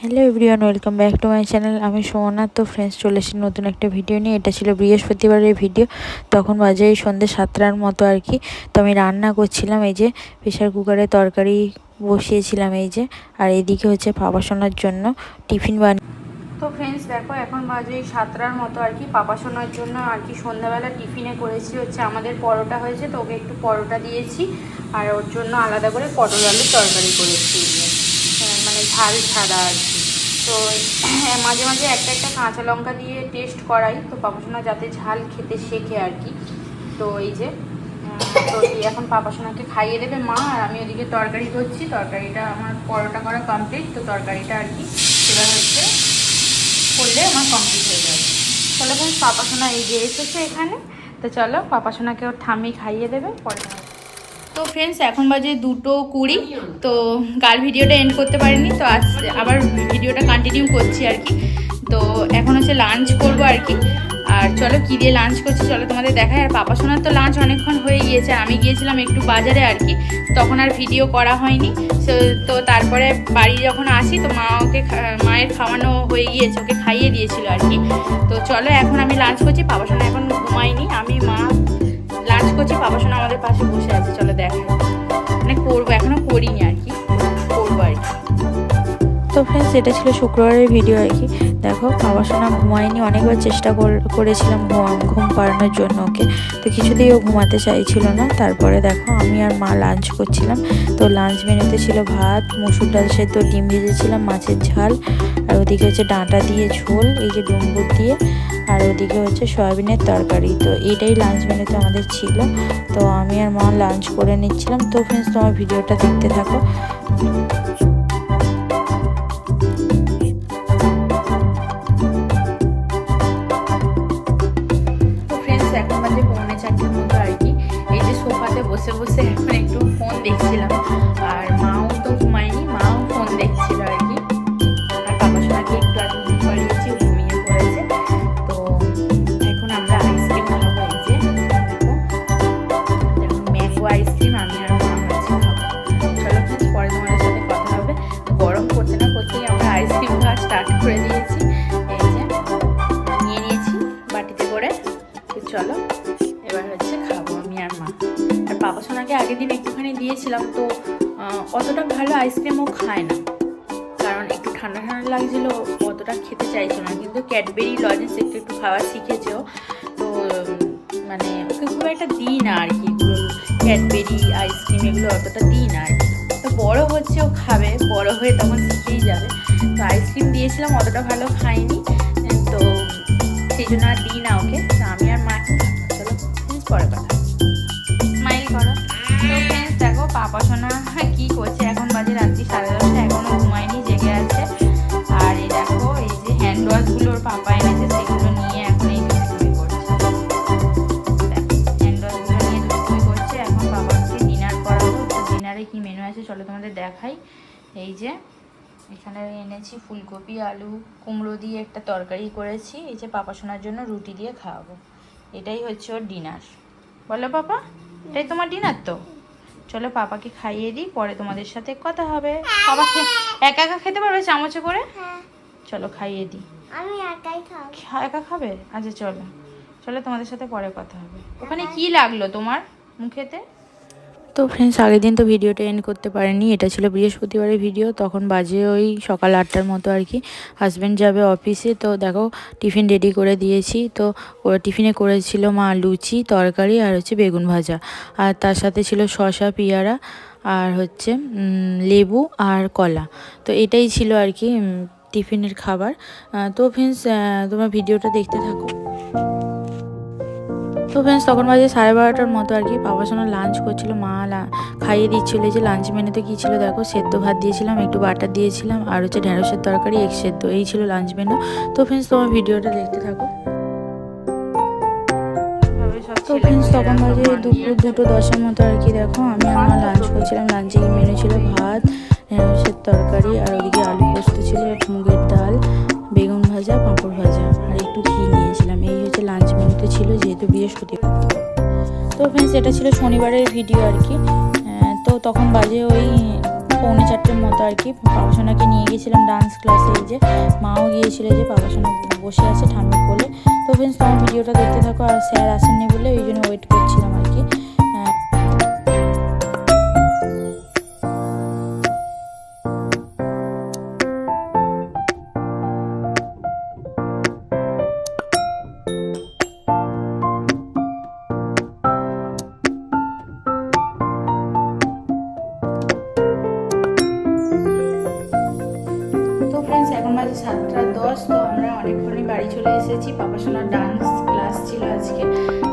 Hello everyone, welcome back to my channel. আমি সোমনা। তো friends, চলে এসেছি নতুন একটা ভিডিও নিয়ে। এটা ছিল বৃহস্পতিবারের ভিডিও। তখন বাজে এই সন্ধ্যে 7টার মতো আর কি। তো আমি রান্না করছিলাম, এই যে প্রেশার কুকারে তরকারি বসিয়েছিলাম এই যে। আর এদিকে হচ্ছে পাপাসোনার জন্য টিফিন বানিয়ে। তো ফ্রেন্ডস দেখো, এখন বাজে 7টার মতো আর কি। পাপাসোনার জন্য আর কি সন্ধ্যাবেলা টিফিনে করেছি হচ্ছে আমাদের পরোটা হয়েছে, তো ওকে একটু পরোটা দিয়েছি। আর ওর জন্য আলাদা করে পটল আলুর তরকারি করেছি, মানে ঝাল ছাড়া আর কি। তো মাঝে মাঝে একটা একটা কাঁচা লঙ্কা দিয়ে টেস্ট করাই, তো পাপাসোনা যাতে ঝাল খেতে শেখে আর কি। তো এই যে তো এখন পাপাসোনাকে খাইয়ে দেবে মা, আর আমি ওদিকে তরকারি করছি। তরকারিটা আমার পরোটা করা কমপ্লিট, তো তরকারিটা আর কি এবার হচ্ছে করলে আমার কমপ্লিট হয়ে যাবে। চলো ফ্রেন্ডস, পাপাসোনা এই যে এসেছে এখানে। তো চলো পাপাসোনাকে ওর ঠাম্মি খাইয়ে দেবে পরে। তো ফ্রেন্ডস, এখন বাজে 2:20। তো কাল ভিডিওটা এন্ড করতে পারিনি, তো আজ আবার ভিডিওটা কন্টিনিউ করছি আর কি। তো এখন হচ্ছে লাঞ্চ করবো আর কি। আর চলো কী দিয়ে লাঞ্চ করছি চলো তোমাদের দেখায়। আর পাপাসোনার তো লাঞ্চ অনেকক্ষণ হয়ে গিয়েছে, আমি গিয়েছিলাম একটু বাজারে আর কি, তখন আর ভিডিও করা হয়নি। তো তারপরে বাড়ি যখন আসি তো মায়ের খাওয়ানো হয়ে গিয়েছে, ওকে খাইয়ে দিয়েছিল আর কি। তো চলো এখন আমি লাঞ্চ করছি। পাপাসোনা এখন ঘুমাইনি, আমি মা লাঞ্চ করছি, পাপাসোনা আমাদের পাশে বসে আছে। চলো দেখাই, মানে করবো, এখনো করিনি আর কি, করবো আর কি। তো ফ্রেন্ডস, এটা ছিল শুক্রবারের ভিডিও আর কি। দেখো পাপাসোনা ঘুমায়নি, অনেকবার চেষ্টা করেছিলাম ঘুম পাড়ানোর জন্য ওকে, তো কিছুতেই ও ঘুমাতে চাইছিল না। তারপরে দেখো আমি আর মা লাঞ্চ করছিলাম। তো লাঞ্চ মেনুতে ছিল ভাত, মুসুর ডাল সেদ্ধ, ডিম ভেজেছিলাম, মাছের ঝাল, আর ওদিকে হচ্ছে ডাঁটা দিয়ে ঝোল, এই যে ডুমবুর দিয়ে, আর ওদিকে হচ্ছে সয়াবিনের তরকারি। তো এইটাই লাঞ্চ মেনুতে আমাদের ছিল। তো আমি আর মা লাঞ্চ করে নিচ্ছিলাম। তো ফ্রেন্ডস, তোমার ভিডিওটা দেখতে থাকো। এখন বাজে 3:45 মতো আর কি। এই যে সোফাতে বসে বসে এখন একটু ফোন দেখছিলাম, আর মাও তো ঘুমায়নি, মাও ফোন দেখছিল আর কি। আর পাপাসোনাকে একটু আগে ঘুম পাড়িয়েছি, ঘুমিয়ে পড়েছে। তো এখন আমরা আইসক্রিম খাবো, এই যে দেখো ম্যাঙ্গো আইসক্রিম আমি আর মা হচ্ছে খাবো। চলো ফ্রেন্ডস, পরে তোমাদের সাথে কথা হবে। গরম করতে না করতেই আমরা আইসক্রিম খাওয়া স্টার্ট করে দিয়েছি। এই যে নিয়ে নিয়েছি বাটিতে করে। চলো এবার হচ্ছে খাবো আমি আর মা। আর পাপাসোনাকে আগের দিন একটুখানি দিয়েছিলাম, তো অতটা ভালো আইসক্রিমও খায় না, কারণ একটু ঠান্ডা ঠান্ডা লাগছিল, অতটা খেতে চাইছো না। কিন্তু ক্যাডবেরি লজেন্স একটু একটু খাওয়া শিখেছেও, তো মানে ওকে খুব একটা দিই না আর কি, এগুলো ক্যাডবেরি আইসক্রিম এগুলো অতটা দিই না আর কি। তো বড় হচ্ছে, ও খাবে, বড় হয়ে তখন শিখেই যাবে। তো আইসক্রিম দিয়েছিলাম, অতটা ভালো খাইনি, তো সেই জন্য আর দিই না ওকে। তো আমি আর মা এখন চলো ফ্রেন্ডস পরে কথা, স্মাইল করো। তো ফ্রেন্ডস দেখো পাপাসোনা কি করছে, এখন বাজে রাত্রি 10:30, এখনো ঘুমায়নি, জেগে আছে। আর এই দেখো এই যে হ্যান্ড ওয়াশগুলো ওর পাপা এনেছে, সেগুলো নিয়ে এখন এই দুষ্টুমি করছে। হ্যান্ড ওয়াশগুলো নিয়ে দুষ্টুমি করছে। এখন বাবাকে ডিনার করাবো। তো ডিনারে কি মেনু আছে চলো তোমাদের দেখাই। এই যে এখানে এনেছি ফুলকপি, আলু, কুমড়ো দিয়ে একটা তরকারি করেছি। এই যে পাপাসোনার জন্য রুটি দিয়ে খাওয়াবো। এটাই হচ্ছে ওর ডিনার। বলো পাপা, এটাই তোমার ডিনার? তো চলো পাপাকে খাইয়ে দিই, পরে তোমাদের সাথে কথা হবে। বাবা একা একা খেতে পারবে চামচে করে? চলো খাইয়ে দিই। আমি একাই খাবো। একা খাবে? আচ্ছা চলো, চলো তোমাদের সাথে পরে কথা হবে। ওখানে কি লাগলো তোমার মুখেতে? তো ফ্রেন্ডস, আগের দিন তো ভিডিওটা এন্ড করতে পারিনি, এটা ছিল বৃহস্পতিবারের ভিডিও। তখন বাজে ওই সকাল 8টার মতো আর কি। হাজব্যান্ড যাবে অফিসে, তো দেখো টিফিন রেডি করে দিয়েছি। তো ওরা টিফিনে করেছিল মা লুচি, তরকারি আর হচ্ছে বেগুন ভাজা, আর তার সাথে ছিল শসা, পেয়ারা, আর হচ্ছে লেবু আর কলা। তো এটাই ছিল আর কি টিফিনের খাবার। তো ফ্রেন্ডস, তোমরা ভিডিওটা দেখতে থাকো। তো ফ্রেন্ডস, তখন বাজে 12:30টার মতো আর কি। পাপাসোনা লাঞ্চ করছিল, মা খাইয়ে দিচ্ছিলো। যে লাঞ্চ মেনুতে কী ছিল দেখো, সেদ্ধ ভাত দিয়েছিলাম, একটু বাটার দিয়েছিলাম, আর হচ্ছে ঢেঁড়সের তরকারি, এগ সেদ্ধ, এই ছিল লাঞ্চ মেনু। তো ফ্রেন্ডস, তোমার ভিডিওটা দেখতে থাকো। তো ফ্রেন্ডস, তখন বাজে দুপুর 2:10 মতো আর কি। দেখো আমি আমার লাঞ্চ করছিলাম। লাঞ্চে মেনু ছিল ভাত, ঢেঁড়সের তরকারি, আর ওদিকে আলু পোস্ত ছিল, মুগের ডাল, বেগুন ভাজা, পাঁপড় ভাজা, আর একটু ঘি নিয়েছিলাম। এই হচ্ছে লাঞ্চ মেনুতে ছিল, যেহেতু বৃহস্পতিবার। তো ফ্রেন্ডস, এটা ছিল শনিবারের ভিডিও আর কি। তো তখন বাজে ওই 4:45 মতো আর কি পাপাসোনাকে নিয়ে গিয়েছিলাম ডান্স ক্লাসে। এই যে মাও গিয়েছিল, যে পাপাসোনা বসে আছে ঠাম্মির কোলে। তো ফ্রেন্ডস তোমার ভিডিওটা দেখতে থাকো। আর স্যার আসেননি বলে ওই জন্য ওয়েট করছিলাম আর কি। এখন বাজে 7:10। তো আমরা অনেকক্ষণই বাড়ি চলে এসেছি। পাপাসোনার ডান্স ক্লাস ছিল আজকে,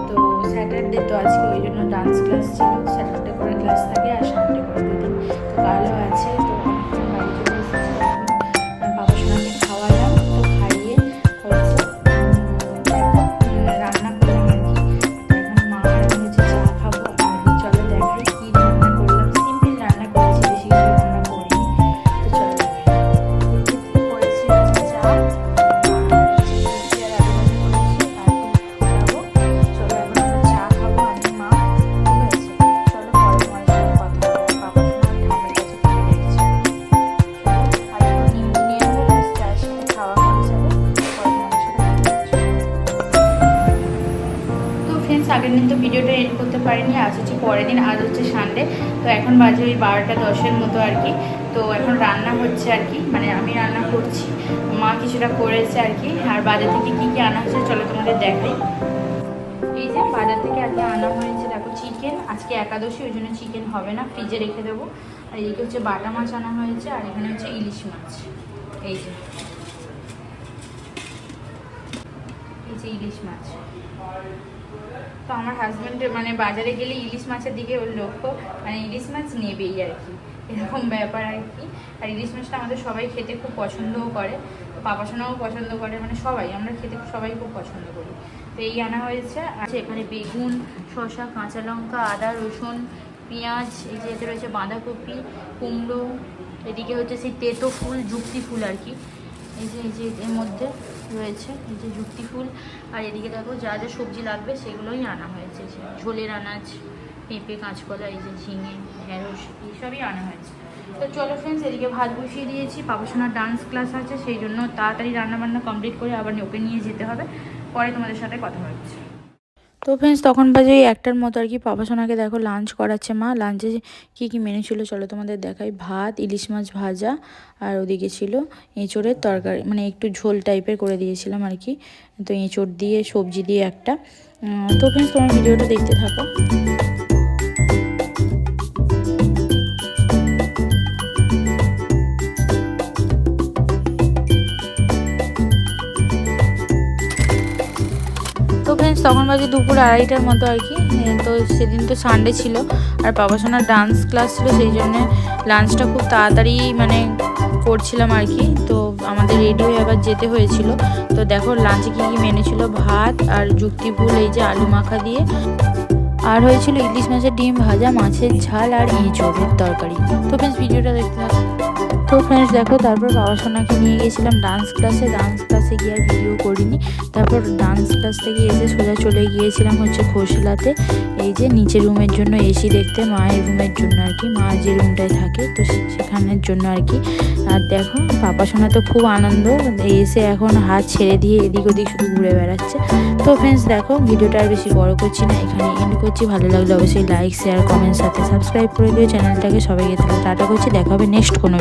তো স্যাটারডে তো আজকে, ওই জন্য ডান্স ক্লাস ছিল। স্যাটারডে করে ক্লাস থাকে আর সানডে করে 2 দিন। তো কালও আছে। তো অনেকক্ষণ বাড়ি চলে এসেছি। এখন পাপাসোনাকে খাওয়ালাম, তো খাইয়ে হচ্ছে রান্না করলাম আর কি। এখন মা আর আমি হচ্ছে চা খাবো। আর চলো দেখাই কী রান্না করলাম। সিম্পল রান্না করেছি, বেশি কিছু রান্না করিনি। তো চলো দেখাই। আগের দিন তো ভিডিওটা এডিট করতে পারিনি, আজ হচ্ছে পরের দিন, আজ হচ্ছে সানডে। তো এখন বাজে ওই 12:10 মতো আর কি। তো এখন রান্না হচ্ছে আর কি, মানে আমি রান্না করছি, মা কিছুটা করেছে আর কি। আর বাজার থেকে কী কী আনা হয়েছে চলো তোমাদের দেখাই। এই যে বাজার থেকে আজকে আনা হয়েছে দেখো চিকেন। আজকে একাদশী, ওই জন্য চিকেন হবে না, ফ্রিজে রেখে দেবো। আর এইদিকে হচ্ছে বাটা মাছ আনা হয়েছে, আর এখানে হচ্ছে ইলিশ মাছ। এই যে ইলিশ মাছ। তো আমার হাজব্যান্ড মানে বাজারে গেলে ইলিশ মাছের দিকে ওর লক্ষ্য, মানে ইলিশ মাছ নেবেই আর কি, এরকম ব্যাপার আর কি। আর ইলিশ মাছটা আমাদের সবাই খেতে খুব পছন্দও করে, পাপাসোনাও পছন্দ করে, মানে সবাই আমরা খেতে সবাই খুব পছন্দ করি। তো এই আনা হয়েছে। আর এখানে বেগুন, শসা, কাঁচা লঙ্কা, আদা, রসুন, পেঁয়াজ, এই যে এতে রয়েছে বাঁধাকপি, কুমড়ো, এদিকে হচ্ছে সেই তেতো ফুল, যুক্তি ফুল আর কি। এই যে এর মধ্যে রয়েছে এই যে যুক্তি ফুল। আর এদিকে দেখো যা যা সবজি লাগবে সেগুলোই আনা হয়েছে। ঝোলের আনাজ, পেঁপে, কাঁচকলা, এই যে ঝিঙে, ঢেঁড়স, এইসবই আনা হয়েছে। তো চলো ফ্রেন্ডস, এদিকে ভাত বসিয়ে দিয়েছি। পাপাসোনার ডান্স ক্লাস আছে, সেই জন্য তাড়াতাড়ি রান্নাবান্না কমপ্লিট করে আবার ওকে নিয়ে যেতে হবে। পরে তোমাদের সাথে কথা হচ্ছে। তো ফ্রেন্ডস তখন বাজে ওই 1টার মতো আর কি। পাপাসোনাকে দেখো লাঞ্চ করাচ্ছে মা। লাঞ্চে কী কী মেনু ছিল চলো তোমাদের দেখাই। ভাত, ইলিশ মাছ ভাজা, আর ওদিকে ছিল এঁচোড়ের তরকারি, মানে একটু ঝোল টাইপের করে দিয়েছিলাম আর কি। তো এঁচোড় দিয়ে সবজি দিয়ে একটা। তো ফ্রেন্ডস তোমার ভিডিওটা দেখতে থাকো। তো ফ্রেন্ডস তখন বাজে দুপুর 2:30টার মতো আর কি। তো সেদিন তো সানডে ছিল আর পাপাসোনার ডান্স ক্লাস ছিল, সেই জন্যে লাঞ্চটা খুব তাড়াতাড়ি মানে করছিলাম আর কি। তো আমাদের রেডি হয়ে আবার যেতে হয়েছিল। তো দেখো লাঞ্চে কী কী মেনু ছিল। ভাত আর যুক্তি ফুল, এই যে আলু মাখা দিয়ে, আর হয়েছিল ইলিশ মাছের ডিম ভাজা, মাছের ঝাল, আর এঁচোড়ের তরকারি। তো ফ্রেন্ডস ভিডিওটা দেখতে থাকো। তো ফ্রেন্ডস দেখো, তারপর পাপাসোনাকে নিয়ে গিয়েছিলাম ডান্স ক্লাসে। ডান্স ক্লাসে গিয়ে আর ভিডিও করিনি। তারপর ডান্স ক্লাস থেকে এসে সোজা চলে গিয়েছিলাম হচ্ছে খোসলাতে, এই যে নিচের রুমের জন্য এসি দেখতে, মায়ের রুমের জন্য আর কি, মা যে রুমটায় থাকে তো সেখানের জন্য আর কি। আর দেখো পাপাসোনা তো খুব আনন্দ, এসে এখন হাত ছেড়ে দিয়ে এদিক ওদিক শুধু ঘুরে বেড়াচ্ছে। তো ফ্রেন্ডস দেখো ভিডিওটা আর বেশি বড় করছি না, এখানে এন্ড করছি। ভালো লাগলে অবশ্যই লাইক, শেয়ার, কমেন্ট, সাথে সাবস্ক্রাইব করে দিও চ্যানেলটাকে। সবাইকে তাহলে টাটা করছি, দেখা হবে নেক্সট কোনো